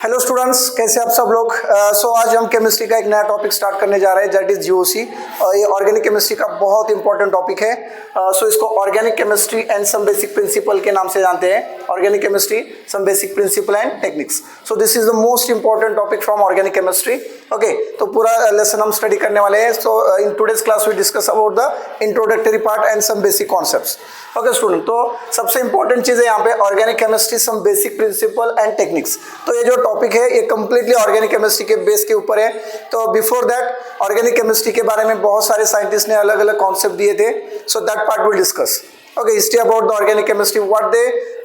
Hello students, कैसे आप सब लोग। आज हम केमिस्ट्री का एक नया टॉपिक स्टार्ट करने जा रहे हैं, दैट इज जीओसी। ये ऑर्गेनिक केमिस्ट्री का बहुत इंपॉर्टेंट टॉपिक है। इसको organic chemistry and some basic principle के नाम से जानते हैं। Organic chemistry, some basic principle and techniques. So this is the most important topic from organic chemistry. Okay, तो पूरा लेसन हम स्टडी करने वाले हैं। So in today's class we discuss about the introductory part and some basic concepts. Okay student, तो सबसे important चीज़ है यहाँ पे organic chemistry, some basic principle and techniques. तो ये जो टॉपिक है ये कंप्लीटली ऑर्गेनिक केमिस्ट्री के बेस के ऊपर है। तो बिफोर दैट ऑर्गेनिक केमिस्ट्री के बारे में बहुत सारे साइंटिस्ट ने अलग अलग कॉन्सेप्ट दिए थे। So that part will discuss. Okay, history about the organic chemistry, what they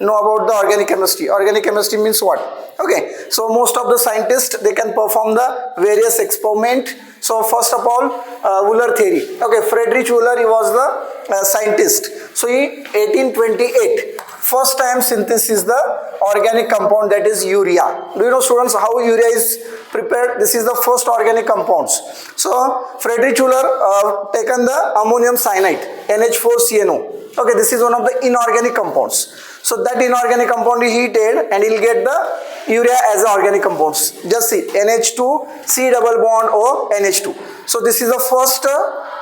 know about the organic chemistry. Organic chemistry means what? Okay, so most of the scientists, they can perform the various experiment. So first of all, Wheeler theory. Okay, Friedrich Wheeler, he was the scientist. So he 1828 first time synthesis the organic compound, that is urea. Do you know students how urea is prepared? This is the first organic compounds. So Friedrich Wheeler taken the ammonium cyanide, NH4CNO. Okay, this is one of the inorganic compounds. So that inorganic compound he heated and he'll get the urea as an organic compounds. Just see, NH2 C double bond O NH2. So this is the first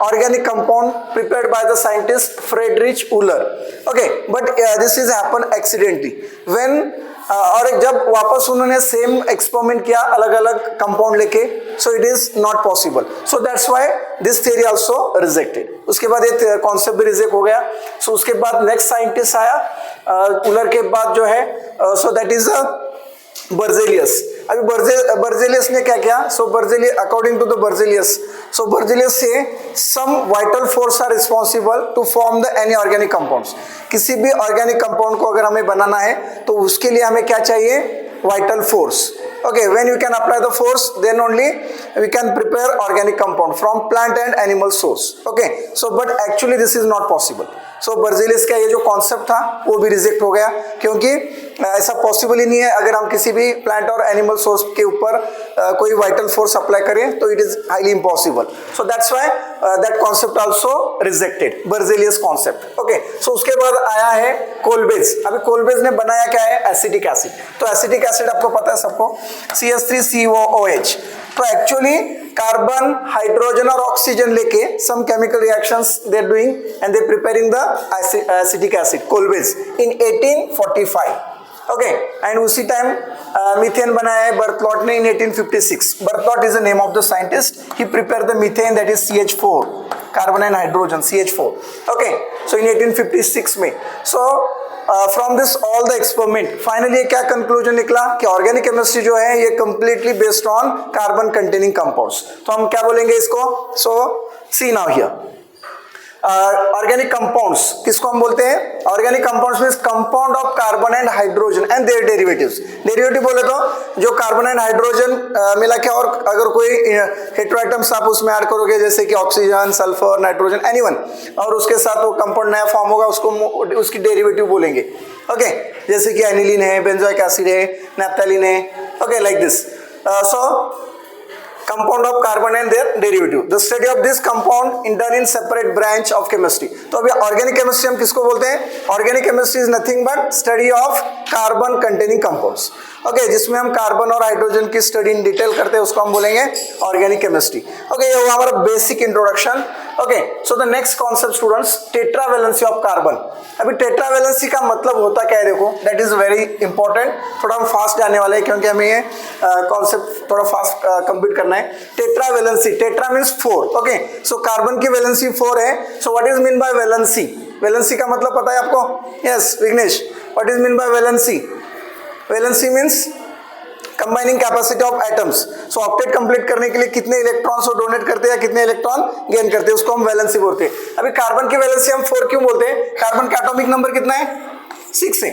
organic compound prepared by the scientist Friedrich Wheeler. Okay, but this is happened accidentally when और जब वापस उन्होंने same experiment किया अलग अलग compound लेके, सो it is not possible. So that's why this theory also rejected. उसके बाद ये कॉन्सेप्ट भी रिजेक्ट हो गया। सो उसके बाद नेक्स्ट साइंटिस्ट आया वूलर के बाद जो है, सो दैट इज बर्जेलियस। अभी बर्जेलियस ने क्या किया? So Berzelius, according to the Berzelius, so Berzelius से some vital force are responsible to form the any organic compounds. किसी भी ऑर्गेनिक कंपाउंड को अगर हमें बनाना है तो उसके लिए हमें क्या चाहिए? Vital force. Okay, when you can apply the force, then only we can prepare organic compound from plant and animal source. Okay, so but actually this is not possible. So Berzelius का ये जो concept था वो भी reject हो गया, क्योंकि ऐसा पॉसिबल ही नहीं है। अगर हम किसी भी प्लांट और एनिमल सोर्स के ऊपर कोई वाइटल फोर्स अप्लाई करें तो it is highly impossible. So that's why that concept also rejected, Berzelius concept. Okay, so उसके बाद आया है कोलबेज। अभी कोलबेज ने बनाया क्या है? Acetic acid. तो एसिटिक एसिड आपको पता है सबको, CH3COOH। तो एक्चुअली कार्बन, हाइड्रोजन और ऑक्सीजन लेके some chemical reactions they are doing and they preparing the acetic acid Kolbe's in 1845। Okay, and उसी टाइम मीथेन बनाया है बर्थलॉट ने in 1856। Berthelot is the name of the scientist. He prepare the methane, that is CH4, carbon and hydrogen CH4। Okay, so in 1856 में, सो from this all the experiment finally क्या conclusion निकला कि organic chemistry जो है ये completely based on carbon containing compounds. तो हम क्या बोलेंगे इसको? So see now here, organic compounds किसको हम बोलते हैं? Organic compounds means compound of carbon and hydrogen and their derivatives. Derivative बोले तो जो कार्बन एंड हाइड्रोजन मिला के और अगर कोई हेटेरोएटम्स आप उसमें ऐड करोगे, जैसे कि ऑक्सीजन, सल्फर, नाइट्रोजन, एनीवन, और उसके साथ वो कंपाउंड नया फॉर्म होगा, उसको उसकी डेरिवेटिव बोलेंगे। ओके, जैसे कि एनिलीन है, बेंजोइक एसिड है, नैप्थेलिन है। Okay, like this. So compound of carbon and their derivative. The study of this compound is done in separate branch of chemistry. तो अभी organic chemistry हम किसको बोलते हैं? Organic chemistry is nothing but study of carbon containing compounds. Okay, जिसमें हम carbon और hydrogen की स्टडी इन डिटेल करते हैं, उसको हम बोलेंगे ऑर्गेनिक केमिस्ट्री। ओके, ये हुआ हमारा basic introduction. Okay, so the next concept students, tetravalency of carbon. अभी टेट्रावैलेंसी का मतलब होता क्या है? देखो, दैट इज वेरी इंपॉर्टेंट। थोड़ा हम फास्ट जाने वाले हैं क्योंकि हमें ये कॉन्सेप्ट थोड़ा फास्ट कंप्लीट करना है। Tetravalency, tetra means 4। Okay, so carbon की वैलेंसी 4 है। So what is mean by valency? Valency का मतलब पता है आपको? Yes Vighnesh, what is mean by valency? Valency means combining capacity of atoms. So octet complete करने के लिए कितने इलेक्ट्रॉन्स वो डोनेट करते हैं या कितने इलेक्ट्रॉन गेन करते हैं, उसको हम वैलेंसी बोलते हैं। अभी कार्बन की वैलेंसी हम 4 क्यों बोलते हैं? कार्बन का एटॉमिक नंबर कितना है? 6 है,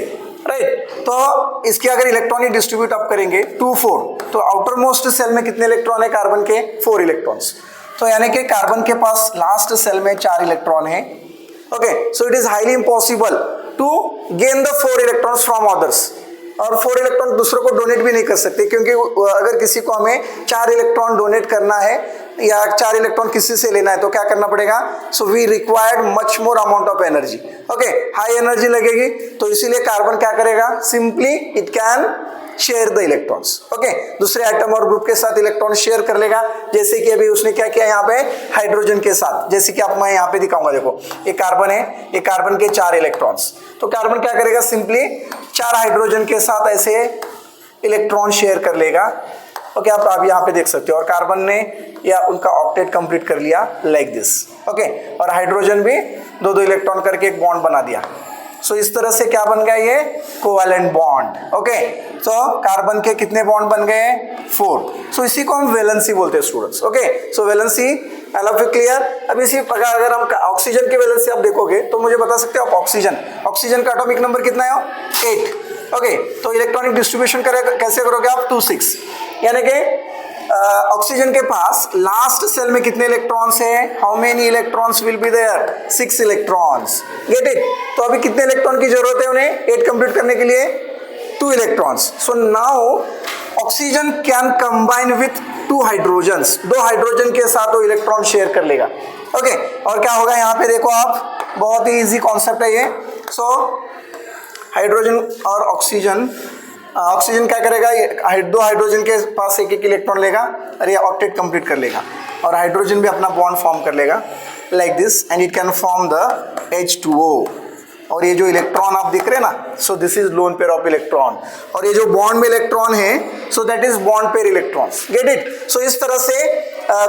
राइट। तो इसके अगर इलेक्ट्रॉनिक डिस्ट्रीब्यूट आप करेंगे 2 4, तो आउटर मोस्ट सेल में कितने इलेक्ट्रॉन है कार्बन के? 4 इलेक्ट्रॉन्स। तो यानी कि कार्बन के पास लास्ट सेल में 4 इलेक्ट्रॉन है। Okay, so it is highly impossible to gain the 4 electrons from others, और 4 इलेक्ट्रॉन दूसरों को डोनेट भी नहीं कर सकते, क्योंकि अगर किसी को हमें 4 इलेक्ट्रॉन डोनेट करना है या 4 इलेक्ट्रॉन किसी से लेना है तो क्या करना पड़ेगा? So we required much more amount of energy. Okay, high energy लगेगी, तो इसीलिए कार्बन क्या करेगा? Simply it can share the electrons. Okay, दूसरे एटम और ग्रुप के साथ इलेक्ट्रॉन शेयर कर लेगा, जैसे कि अभी उसने क्या किया यहाँ पे हाइड्रोजन के साथ, जैसे कि आप मैं यहाँ पे दिखाऊंगा। देखो ये कार्बन है, ये कार्बन के 4 इलेक्ट्रॉन्स, तो कार्बन क्या करेगा, सिंपली 4 हाइड्रोजन के साथ ऐसे इलेक्ट्रॉन शेयर कर लेगा। ओके, आप यहाँ पे देख सकते हो, और कार्बन ने या उनका ऑक्टेट कंप्लीट कर लिया लाइक दिस। ओके, और हाइड्रोजन भी 2-2 इलेक्ट्रॉन करके एक बॉन्ड बना दिया। सो इस तरह से क्या बन गया, ये कोवैलेंट बॉन्ड। ओके, तो कार्बन के कितने बॉन्ड बन गए, 4। सो इसी को हम वैलेंसी बोलते हैं students. Okay, so valency I love you clear. अब इसी प्रकार अगर हम ऑक्सीजन की वैलेंसी आप देखोगे तो मुझे बता सकते हो आप, ऑक्सीजन का एटॉमिक नंबर कितना है, 8। ओके, तो इलेक्ट्रॉनिक डिस्ट्रीब्यूशन कैसे करोगे आप, 2-6, यानी कि ऑक्सीजन के पास लास्ट सेल में कितने इलेक्ट्रॉन्स है, how many electrons will be there, 6 electrons. Get it. तो अभी कितने इलेक्ट्रॉन की जरूरत है उन्हें 8 कंप्लीट करने के लिए, 2 electrons. So now oxygen can combine with 2 hydrogens, 2 hydrogen के साथ वो इलेक्ट्रॉन शेयर कर लेगा। ओके, और क्या होगा यहाँ पे देखो आप, बहुत ही इजी कॉन्सेप्ट है ये। सो हाइड्रोजन और ऑक्सीजन क्या करेगा, 2 हाइड्रोजन के पास एक इलेक्ट्रॉन लेगा और ये ऑक्टेट कंप्लीट कर लेगा, और हाइड्रोजन भी अपना बॉन्ड फॉर्म कर लेगा like this, and it can form the H2O। और ये जो इलेक्ट्रॉन आप दिख रहे हैं ना, so this is lone pair of electron, और ये जो बॉन्ड में इलेक्ट्रॉन है, so that is bond pair electrons. Get it. So इस तरह से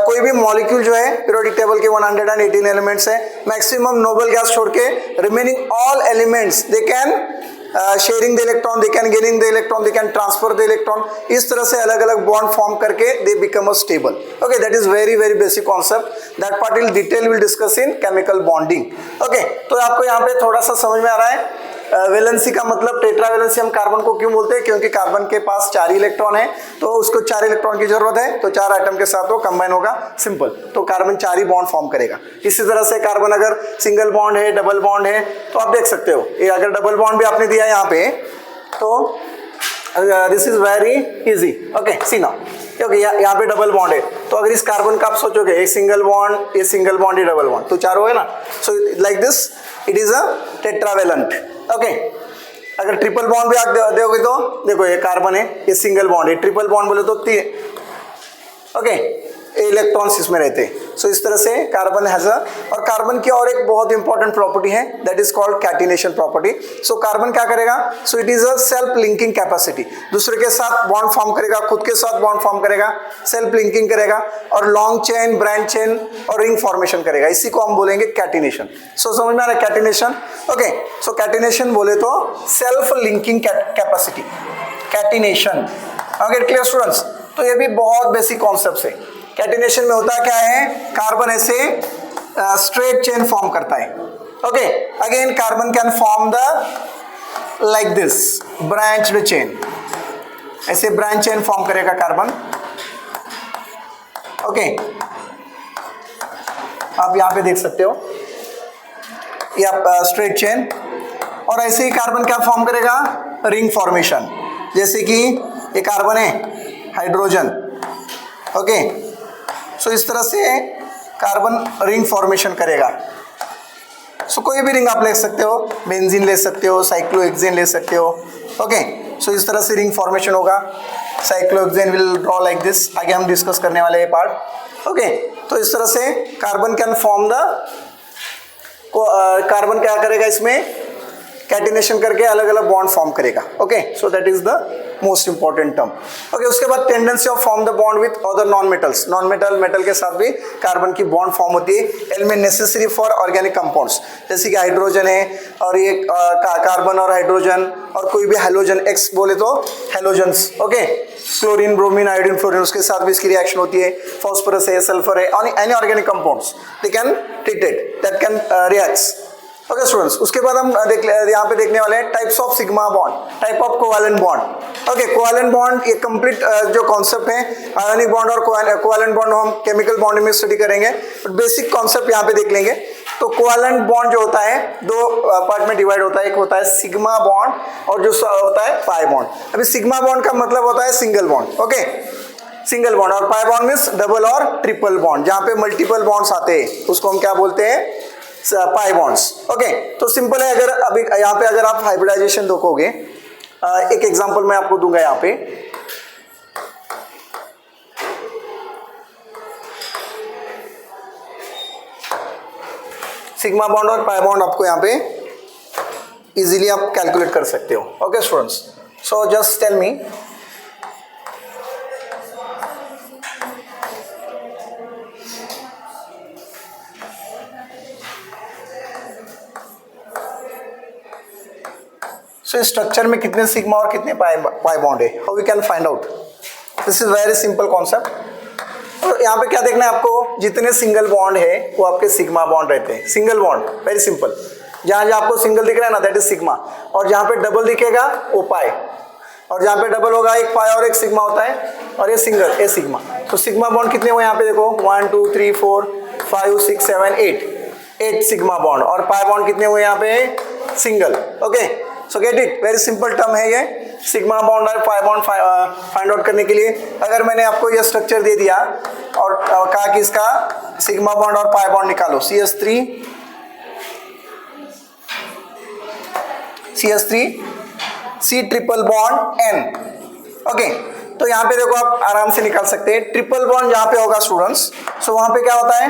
कोई भी मॉलिक्यूल जो है पीरियोडिक टेबल के 118 एलिमेंट्स है, मैक्सिमम नोबल गैस छोड़ के remaining all elements they can sharing the electron, they can gaining the electron, they can transfer the electron. इस तरह से अलग अलग बॉन्ड फॉर्म करके they become a stable. Okay, that is very very basic concept, that part will detail will discuss in chemical bonding. Okay, तो आपको यहाँ पे थोड़ा सा समझ में आ रहा है वैलेंसी का मतलब, टेट्रावैलेंसी हम कार्बन को क्यों बोलते हैं, क्योंकि कार्बन के पास 4 इलेक्ट्रॉन है, तो उसको 4 इलेक्ट्रॉन की जरूरत है, तो 4 आइटम के साथ वो कंबाइन होगा, सिंपल। तो कार्बन 4 ही बॉन्ड फॉर्म करेगा। इसी तरह से कार्बन अगर सिंगल बॉन्ड है, डबल बॉन्ड है, तो आप देख सकते हो, ये अगर डबल बॉन्ड भी आपने दिया है यहाँ पे, तो this is very easy. Okay, see now, क्योंकि यहाँ पे डबल बॉन्ड है, तो अगर इस कार्बन का आप सोचोगे एक सिंगल बॉन्ड, ये सिंगल बॉन्ड, ये डबल बॉन्ड, तो 4 हो गए ना। So like this it is a tetravalent. Okay, अगर ट्रिपल बॉन्ड भी आप दोगे तो देखो ये कार्बन है, ये सिंगल बॉन्ड है, ट्रिपल बॉन्ड बोले तो 3। ओके, इलेक्ट्रॉन्स इसमें रहते हैं। सो इस तरह से कार्बन हैज अ, और कार्बन की और एक बहुत इंपॉर्टेंट प्रॉपर्टी है, that is called catenation property. So carbon क्या करेगा, सो it is a self linking capacity, दूसरे के साथ बॉन्ड फॉर्म करेगा, खुद के साथ बॉन्ड फॉर्म करेगा, सेल्फ लिंकिंग करेगा, और लॉन्ग चेन, ब्रांच चेन और रिंग फॉर्मेशन करेगा। इसी को हम बोलेंगे कैटिनेशन। सो समझ में आ रहा है कैटिनेशन। ओके, सो कैटिनेशन बोले तो self linking capacity, catenation. Okay, clear students. तो ये भी बहुत बेसिक कॉन्सेप्ट है। कैटिनेशन में होता क्या है, कार्बन ऐसे स्ट्रेट चेन फॉर्म करता है। Okay, again carbon can form the like this branched chain, ऐसे ब्रांच चेन फॉर्म करेगा कार्बन। ओके, आप यहां पे देख सकते हो, ये आप स्ट्रेट चेन, और ऐसे ही कार्बन क्या फॉर्म करेगा, रिंग फॉर्मेशन, जैसे कि ये कार्बन है, हाइड्रोजन। ओके, सो इस तरह से कार्बन रिंग फॉर्मेशन करेगा। सो कोई भी रिंग आप ले सकते हो, बेंजीन ले सकते हो, साइक्लोहेक्सेन ले सकते हो। ओके, सो इस तरह से रिंग फॉर्मेशन होगा, cyclohexane will draw like this, आगे हम डिस्कस करने वाले हैं पार्ट। ओके, तो इस तरह से carbon can form the, carbon क्या करेगा, इसमें कैटिनेशन करके अलग अलग बॉन्ड फॉर्म करेगा। Okay, so that is the most important term. Okay, उसके बाद tendency of form the bond with other non metals, non metal के साथ भी कार्बन की बॉन्ड फॉर्म होती है, element necessary for organic compounds, जैसे कि हाइड्रोजन है, और ये कार्बन और हाइड्रोजन, और कोई भी हेलोजन, एक्स बोले तो halogens. Okay, chlorine, bromine, iodine, fluorine, उसके साथ भी इसकी रिएक्शन होती है। फॉस्फोरस है, सल्फर है, any organic compounds they can treated, that can reacts. Okay students, उसके बाद हम यहाँ पे देखने वाले हैं types of sigma bond, type of covalent bond. Okay, covalent bond ये कंप्लीट जो कॉन्सेप्ट है, आयोनिक बॉन्ड और कोवैलेंट बॉन्ड हम केमिकल बॉन्ड में स्टडी करेंगे, बट बेसिक कॉन्सेप्ट यहाँ पे देख लेंगे। तो कोवैलेंट बॉन्ड जो होता है 2 पार्ट में डिवाइड होता है, एक होता है सिग्मा बॉन्ड और जो होता है पाई बॉन्ड। अभी सिग्मा बॉन्ड का मतलब होता है single bond. Okay, single bond, और पाई बॉन्ड मीन्स डबल और ट्रिपल बॉन्ड, जहाँ पे मल्टीपल बॉन्ड्स आते हैं उसको हम क्या बोलते हैं, पाई बॉन्ड्स। ओके, तो सिंपल है, अगर अभी यहाँ पे अगर आप हाइब्रिडाइजेशन देखोगे एक एग्जांपल मैं आपको दूंगा यहाँ पे। सिग्मा बॉन्ड और पाई बॉन्ड आपको यहाँ पे इजीली आप कैलकुलेट कर सकते हो। Okay students, so just tell me so इस स्ट्रक्चर में कितने सिग्मा और कितने पाई बॉन्ड है, how we can find out. This is very simple concept. और यहाँ पे क्या देखना है आपको, जितने सिंगल बॉन्ड है वो आपके सिग्मा बॉन्ड रहते हैं। सिंगल बॉन्ड वेरी सिंपल, जहाँ जहाँ आपको सिंगल दिख रहा है ना दैट इज सिग्मा, और जहाँ पे डबल दिखेगा वो पाई, और जहाँ पे डबल होगा एक पाई और एक सिग्मा होता है, और ये सिंगल ए सिग्मा। तो सिग्मा बॉन्ड कितने हुए यहाँ पे देखो, 1 2 3 4 5 6 7 8 सिग्मा बॉन्ड, और पाई बॉन्ड कितने हुए यहाँ पे, single. Okay, so get it, very simple term है ये सिग्मा बॉन्ड और पाई बॉन्ड फाइंड आउट करने के लिए। अगर मैंने आपको ये स्ट्रक्चर दे दिया और कहा कि इसका सिग्मा बॉन्ड और पाई बॉन्ड निकालो, CH3 C triple bond N। Okay, तो यहाँ पे देखो आप आराम से निकाल सकते हैं। ट्रिपल बॉन्ड जहाँ पे होगा स्टूडेंट्स, सो वहाँ पे क्या होता है,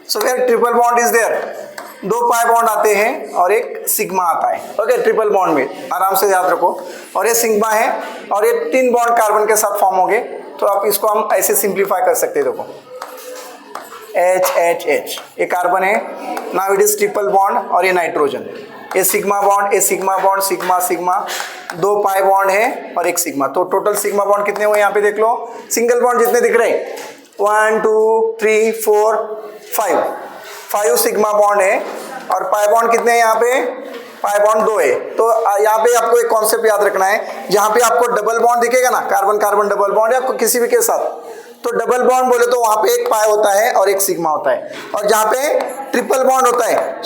so where triple bond is there, 2 pi bond आते हैं और एक सिग्मा आता है। ओके, ट्रिपल बॉन्ड में आराम से याद रखो, और ये सिग्मा है और ये 3 बॉन्ड कार्बन के साथ फॉर्म हो गए। तो आप इसको हम ऐसे सिंप्लीफाई कर सकते हैं, देखो H ये कार्बन है, now it is triple bond, और ये नाइट्रोजन, ये सिग्मा बॉन्ड, ये sigma bond, sigma sigma, 2 pi bond है और एक सिग्मा। तो टोटल सिग्मा बॉन्ड कितने हुए यहाँ पे देख लो, सिंगल बॉन्ड जितने दिख रहे हैं 1 2 3 4 5 सिग्मा बॉन्ड है, और पाई बॉन्ड कितने हैं यहाँ पे, पाई बॉन्ड 2 है। तो यहाँ पे आपको एक कॉन्सेप्ट याद रखना है, जहाँ पे आपको डबल बॉन्ड दिखेगा ना, कार्बन कार्बन डबल बॉन्ड या किसी भी के साथ, तो डबल बॉन्ड बोले तो वहाँ पे एक पाई होता है और एक सिग्मा होता है, और जहाँ पे ट्रिपल बॉन्ड होता है,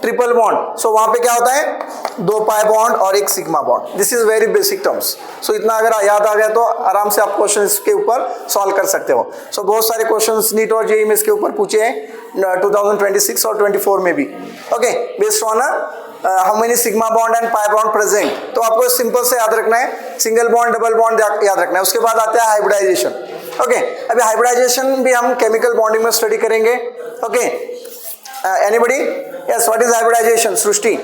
ट्रिपल बॉन्ड, सो वहाँ पे क्या होता है, 2 पाई बॉन्ड और एक sigma bond. This is very basic terms. So इतना अगर याद आ गया तो आराम से आप क्वेश्चन इसके ऊपर सॉल्व कर सकते हो। सो बहुत सारे क्वेश्चंस नीट और जेईई में इसके ऊपर पूछे हैं 2026 और 24 में भी। Okay, based on how many sigma bond and pi bond present. तो आपको सिंपल से याद रखना है, सिंगल बॉन्ड डबल बॉन्ड याद रखना है। उसके बाद आता है हाइब्रिडाइजेशन। ओके, अभी हाइब्रिडाइजेशन भी हम केमिकल बॉन्डिंग में स्टडी करेंगे। Okay, anybody, yes, what is hybridization, Srishti?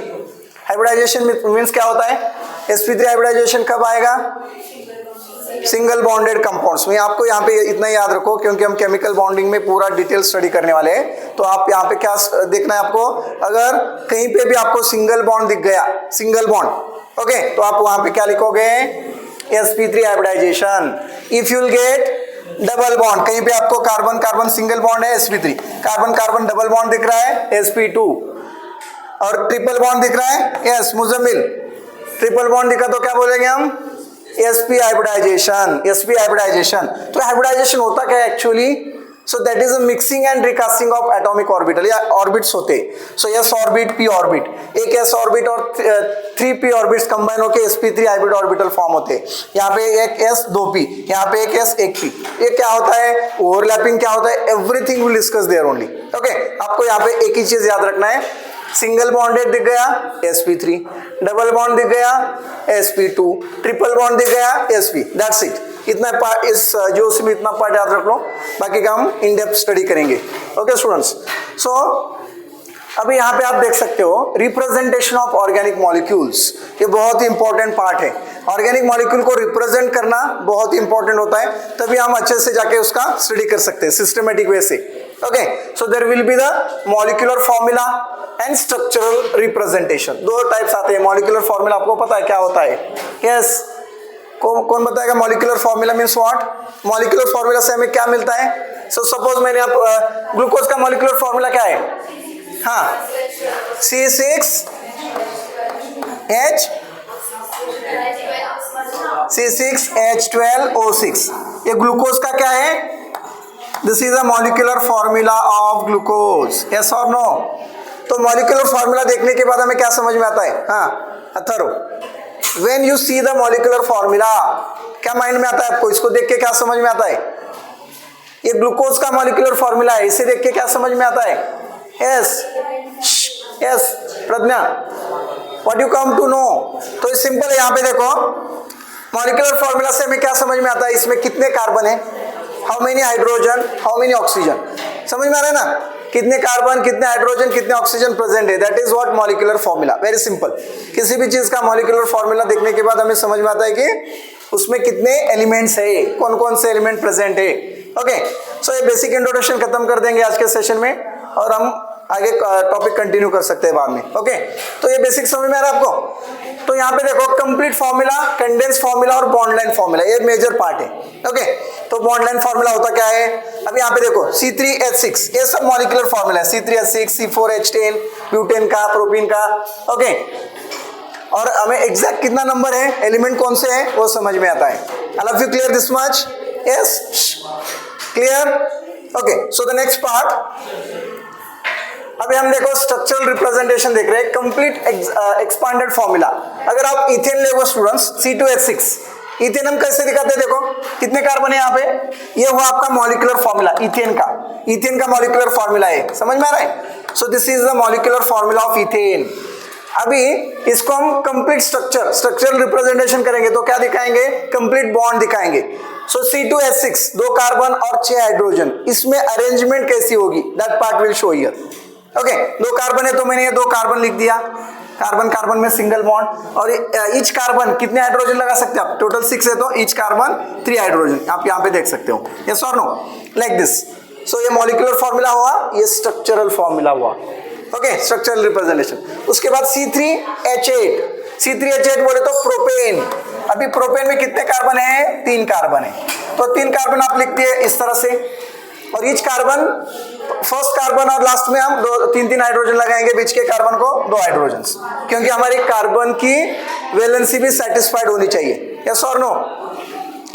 Hybridization means क्या होता है, sp3 हाइब्रिडाइजेशन कब आएगा, सिंगल बॉन्डेड कंपाउंड्स में। आपको यहाँ पे इतना याद रखो, क्योंकि हम केमिकल बॉन्डिंग में पूरा डिटेल स्टडी करने वाले हैं। तो आप यहाँ पे क्या देखना है आपको, अगर कहीं पे भी आपको सिंगल बॉन्ड दिख गया, सिंगल बॉन्ड, ओके, तो आप वहाँ पे क्या लिखोगे, sp3 hybridization. If you will get double bond, कहीं पे आपको कार्बन कार्बन सिंगल बॉन्ड है sp3, carbon carbon double bond दिख रहा है sp2, और ट्रिपल बॉन्ड दिख रहा है, यस मुजम्मिल, ट्रिपल बॉन्ड दिखा तो क्या बोलेंगे हम, sp हाइब्रिडाइजेशन, sp हाइब्रिडाइजेशन। तो हाइब्रिडाइजेशन होता क्या है actually, so that is a mixing and recasting of atomic orbital या ऑर्बिट्स होते। सो s ऑर्बिट, p ऑर्बिट, एक s ऑर्बिट और 3 p ऑर्बिट्स कंबाइन होकर sp3 हाइब्रिड ऑर्बिटल फॉर्म होते हैं। यहाँ पे एक s 2 p, यहाँ पे एक s 1 p। ये क्या होता है, ओवरलैपिंग क्या होता है, everything will discuss there only. Okay, आपको यहाँ पे एक ही चीज याद रखना है, सिंगल बॉन्डेड दिख गया sp3, डबल बॉन्ड दिख गया sp2, ट्रिपल बॉन्ड दिख गया sp, दैट्स इट। इतना पार्ट इस जोश में इतना पार्ट याद रख लो, बाकी का हम इन डेप्थ स्टडी करेंगे। ओके स्टूडेंट्स, सो अभी यहाँ पे आप देख सकते हो रिप्रेजेंटेशन ऑफ ऑर्गेनिक मॉलिक्यूल्स, ये बहुत ही इंपॉर्टेंट पार्ट है। ऑर्गेनिक मॉलिक्यूल को रिप्रेजेंट करना बहुत ही इंपॉर्टेंट होता है, तभी हम अच्छे से जाके उसका स्टडी कर सकते हैं सिस्टमेटिक वे से। Okay, so there will be the molecular formula and structural representation. 2 types आते हैं। मॉलिक्यूलर फॉर्मूला आपको पता है क्या होता है, यस, कौन बताएगा molecular formula means what? Molecular formula से हमें क्या मिलता है? सो सपोज मैंने आप ग्लूकोज का मॉलिक्यूलर फॉर्मूला क्या है, हाँ, C6H12O6, ये ग्लूकोज का क्या है, this is a molecular formula of glucose, yes और नो? तो मॉलिक्यूलर फॉर्मूला देखने के बाद हमें क्या समझ में आता है, हाँ अथरो, when you see the molecular formula, क्या माइंड में आता है आपको, इसको देख के क्या समझ में आता है, ये ग्लूकोज का मॉलिक्यूलर फॉर्मूला है, इसे देख के क्या समझ में आता है, yes yes Pragya, what you come to know? तो ये सिंपल है, यहाँ पे देखो मॉलिक्यूलर फॉर्मूला से हमें क्या समझ में आता है, इसमें कितने कार्बन है, how many hydrogen, how many oxygen, समझ में आ रहा है ना, कितने कार्बन, कितने हाइड्रोजन, कितने ऑक्सीजन प्रेजेंट है, that is what molecular formula. Very simple, किसी भी चीज का मॉलिक्यूलर फॉर्मूला देखने के बाद हमें समझ में आता है कि उसमें कितने एलिमेंट्स है, कौन कौन से एलिमेंट प्रेजेंट है। ओके, सो ये बेसिक इंट्रोडक्शन खत्म कर देंगे आज के सेशन में और हम आगे टॉपिक कंटिन्यू कर सकते हैं बाद में। ओके, तो ये बेसिक समझ में आ रहा है आपको? तो यहाँ पे देखो कंप्लीट फॉर्मूला, कंडेंस फॉर्मूला और बॉन्ड लाइन फॉर्मूला, ये मेजर पार्ट है। ओके, तो बॉन्ड लाइन फॉर्मूला होता क्या है, अब यहाँ पे देखो C3H6, ये सब मॉलिक्यूलर फॉर्मूला है, C3H6, C4H10, ब्यूटेन का, प्रोपीन का। ओके, और हमें एग्जैक्ट कितना नंबर है, एलिमेंट कौन से हैं, वो समझ में आता है। I love you, clear this much? Yes, clear? Okay, so the next part, अभी हम देखो स्ट्रक्चरल रिप्रेजेंटेशन देख रहे हैं, कंप्लीट एक्सपांडेड फॉर्मूला। अगर आप इथेन लेगो स्टूडेंट्स, C2H6, इथेन हम कैसे दिखाते हैं, देखो कितने कार्बन है यहाँ पे, ये हुआ आपका मॉलिक्यूलर फॉर्मूला इथेन का, इथेन का मॉलिक्यूलर फॉर्मूला है, समझ में आ रहा है? सो this is the molecular formula of ethane. अभी इसको हम कंप्लीट स्ट्रक्चरल रिप्रेजेंटेशन करेंगे तो क्या दिखाएंगे, कंप्लीट बॉन्ड दिखाएंगे। सो C2H6, 2 कार्बन और 6 हाइड्रोजन, इसमें अरेंजमेंट कैसी होगी, that part will show here. Okay, 2 carbon है तो मैंने ये 2 कार्बन लिख दिया, कार्बन कार्बन में सिंगल बॉन्ड, और ईच कार्बन कितने हाइड्रोजन लगा सकते हैं आप, टोटल 6 है तो ईच कार्बन 3 हाइड्रोजन, आप यहाँ पे देख सकते हो। यस और नो, लाइक दिस। सो ये मॉलिक्यूलर फॉर्मूला हुआ, ये स्ट्रक्चरल फॉर्मूला हुआ। Okay, structural representation. उसके बाद C3H8, C3H8 बोले तो प्रोपेन। अभी प्रोपेन में कितने कार्बन है, 3 कार्बन है, तो 3 कार्बन आप लिखते हैं इस तरह से, और ईच कार्बन, फर्स्ट कार्बन और लास्ट में हम 2-3 हाइड्रोजन लगाएंगे, बीच के कार्बन को 2 हाइड्रोजन, क्योंकि हमारी कार्बन की वैलेंसी भी सेटिस्फाइड होनी चाहिए। यस और नो?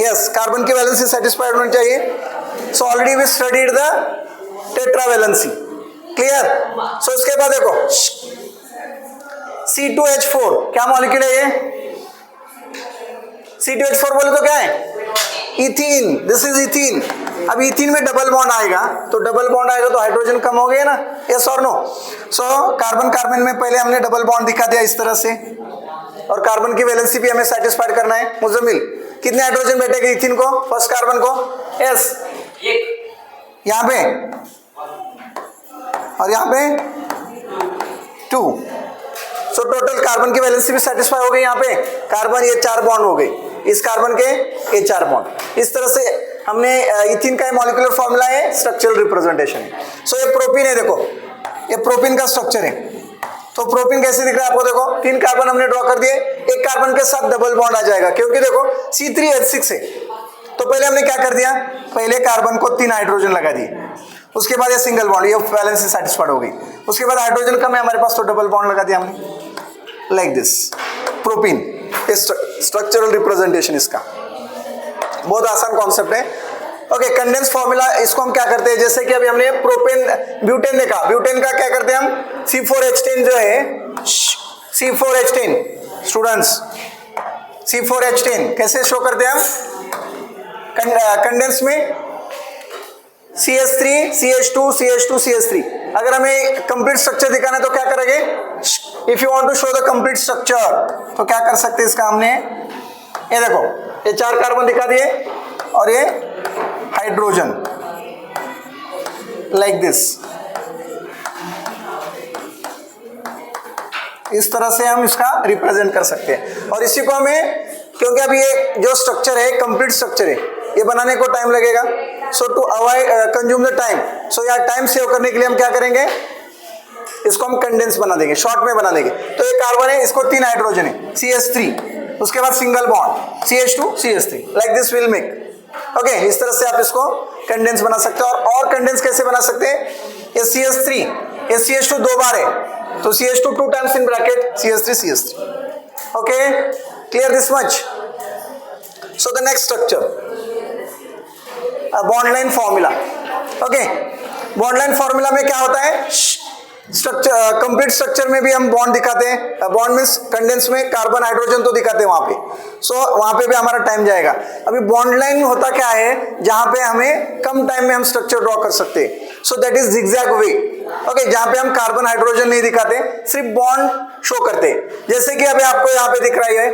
यस, कार्बन की वैलेंसी सेटिस्फाइड होनी चाहिए। So already we studied the tetravalency, clear? So इसके बाद देखो C2H4, क्या मॉलिक्यूल है ये, C2H4 बोले तो क्या है, इथीन, दिस इज इथीन। अब इथीन में डबल बॉन्ड आएगा, तो डबल बॉन्ड आएगा तो हाइड्रोजन कम हो गए ना, यस और नो? सो कार्बन कार्बन में पहले हमने डबल बॉन्ड दिखा दिया इस तरह से, और कार्बन की वैलेंसी भी हमें सेटिस्फाइड करना है। मुजम्मिल, कितने हाइड्रोजन बैठेंगे इथीन को, फर्स्ट कार्बन को? यस, यहाँ पे और यहाँ पे 2। सो टोटल कार्बन की वैलेंसी भी सेटिस्फाई हो गई, यहाँ पे कार्बन ये 4 बॉन्ड हो गए, इस कार्बन के ये 4 बॉन्ड। इस तरह से हमने इथीन का मॉलिक्यूलर फॉर्मूला है, स्ट्रक्चरल रिप्रेजेंटेशन है। सो ये प्रोपीन है, देखो ये प्रोपीन का स्ट्रक्चर है। तो प्रोपीन कैसे दिख रहा है आपको, देखो 3 कार्बन हमने ड्रॉ कर दिए, एक कार्बन के साथ डबल बॉन्ड आ जाएगा, क्योंकि देखो C3H6 है, तो पहले हमने क्या कर दिया, पहले कार्बन को 3 हाइड्रोजन लगा दिए, उसके बाद ये सिंगल बॉन्ड, ये वैलेंसी सेटिस्फाइड हो गई, उसके बाद हाइड्रोजन कम है हमारे पास तो डबल बॉन्ड लगा दिया हमने, like this. Propene structural representation इसका बहुत आसान कॉन्सेप्ट है। ओके, कंडेंस फॉर्मूला, इसको हम क्या करते हैं, जैसे कि अभी हमने प्रोपेन ब्यूटेन देखा, ब्यूटेन का क्या करते हैं हम, C4H10 जो है, C4H10 स्टूडेंट्स, C4H10 कैसे शो करते हैं हम, कंडेंस में CH3, CH2, CH2, CH3। अगर हमें कंप्लीट स्ट्रक्चर दिखाना है तो क्या करेंगे, if you want to show the complete structure तो क्या कर सकते हैं इसका, हमने ये देखो ये 4 कार्बन दिखा दिए और ये हाइड्रोजन, लाइक दिस। इस तरह से हम इसका रिप्रेजेंट कर सकते हैं, और इसी को हमें, क्योंकि अभी ये जो स्ट्रक्चर है कंप्लीट स्ट्रक्चर है, ये बनाने को टाइम लगेगा, so to avoid consume the time, so यार टाइम सेव करने के लिए हम क्या करेंगे, इसको हम कंडेंस बना देंगे, शॉर्ट में बना देंगे। तो ये कार्बन है, इसको 3 हाइड्रोजन है, CH3, उसके बाद single bond CH2, CH3, like this will make. Okay, इस तरह से आप इसको कंडेंस बना सकते हो। और कंडेंस कैसे बना सकते हैं, ये CH3, ये CH2 2 बार है, तो CH2 2 times in bracket, CH3, CH3। Okay, clear this much? So the next structure, bond line formula. Okay, bond line formula में क्या होता है, स्ट्रक्चर, कंप्लीट स्ट्रक्चर में भी हम बॉन्ड दिखाते हैं, बॉन्ड मींस कंडेंस में कार्बन हाइड्रोजन तो दिखाते हैं वहां पे, सो वहां पे भी हमारा टाइम जाएगा। अभी बॉन्ड लाइन होता क्या है, जहां पे हमें कम टाइम में हम स्ट्रक्चर ड्रॉ कर सकते हैं, सो that is zigzag way. Okay, जहां पे हम कार्बन हाइड्रोजन नहीं दिखाते, सिर्फ बॉन्ड शो करते हैं। जैसे कि अभी आपको यहाँ पे दिख रहा है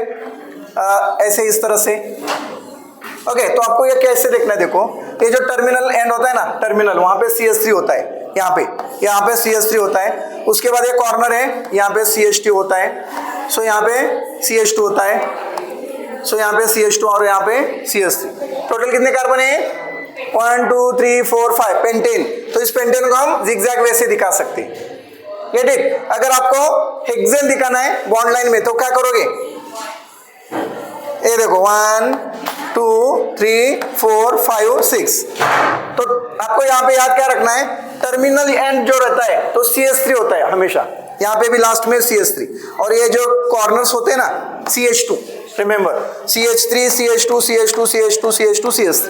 ऐसे इस तरह से। ओके, तो आपको ये कैसे देखना है, देखो ये जो टर्मिनल एंड होता है ना, टर्मिनल वहां पे CH3 होता है, यहाँ पे CH3 होता है। उसके बाद ये कॉर्नर है, यहाँ पे CH2 होता है। सो यहाँ पे CH2 होता है। सो यहाँ पे CH2 और यहाँ पे CH3। टोटल कितने कार्बन है? 1 2 3 4 5 पेंटेन। तो इस पेंटेन को हम जिगजैग वे से दिखा सकते हैं। ये ठीक। अगर आपको हेक्सेन दिखाना है बॉन्ड लाइन में तो क्या करोगे? ये देखो 1 2 3 4 5 6। तो आपको यहाँ पे याद क्या रखना है? टर्मिनल एंड जो रहता है तो CH3 होता है हमेशा, यहाँ पे भी लास्ट में CH3। और ये जो कॉर्नर्स होते हैं ना CH2, remember CH3 CH2 CH2 CH2 CH2 CH3।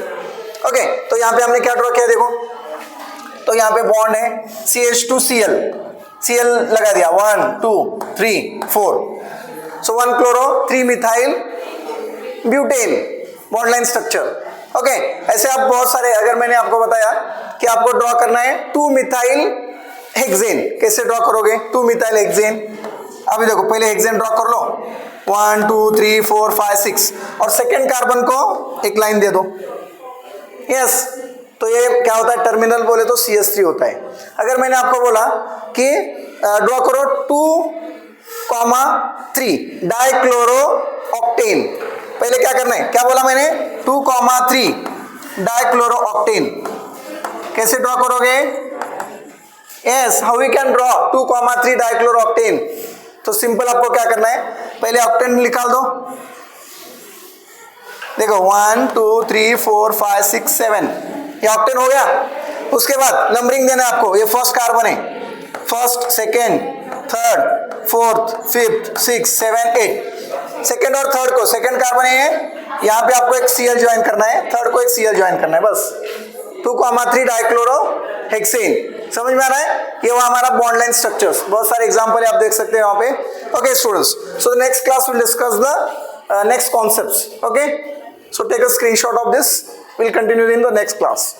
Okay, तो यहाँ पे हमने क्या ड्रॉ किया देखो, तो यहाँ पे बॉन्ड है CH2Cl, Cl लगा दिया 1 2 3 4। सो 1 chloro 3 methyl butane, bond line structure. Okay, ऐसे आप बहुत सारे, अगर मैंने आपको बताया कि आपको ड्रॉ करना है 2 मिथाइल हेक्सेन, कैसे ड्रॉ करोगे 2 मिथाइल हेक्सेन? अभी देखो पहले हेक्सेन ड्रॉ कर लो 1 2 3 4 5 6 और सेकेंड कार्बन को एक लाइन दे दो। यस, तो ये क्या होता है? टर्मिनल बोले तो CH3 होता है। अगर मैंने आपको बोला कि ड्रॉ करो 2,3 डाइक्लोरो ऑक्टेन, पहले क्या करना है? क्या बोला मैंने? 2,3 डाइक्लोरो ऑक्टेन। कैसे ड्रॉ करोगे? Yes, how we can draw 2,3 dichloro octane? तो सिंपल आपको क्या करना है, पहले ऑक्टेन निकाल दो। देखो 1 2 3 4 5 6 7, ये ऑक्टेन हो गया। उसके बाद नंबरिंग देना है आपको। ये फर्स्ट कार्बन है, first second third fourth fifth 6 7 8। Second और थर्ड को, सेकेंड कार्बन है यहाँ पे आपको एक Cl ज्वाइन करना है, थर्ड को एक Cl ज्वाइन करना है, बस 2,3 डाइक्लोरो हेक्सेन। समझ में आ रहा है? ये वो हमारा बॉन्ड लाइन स्ट्रक्चर्स, बहुत सारे एग्जांपल है आप देख सकते हैं वहां पे। Okay students, so next class will discuss the next concepts. Okay, so take a screenshot of this, we'll continue in the next class.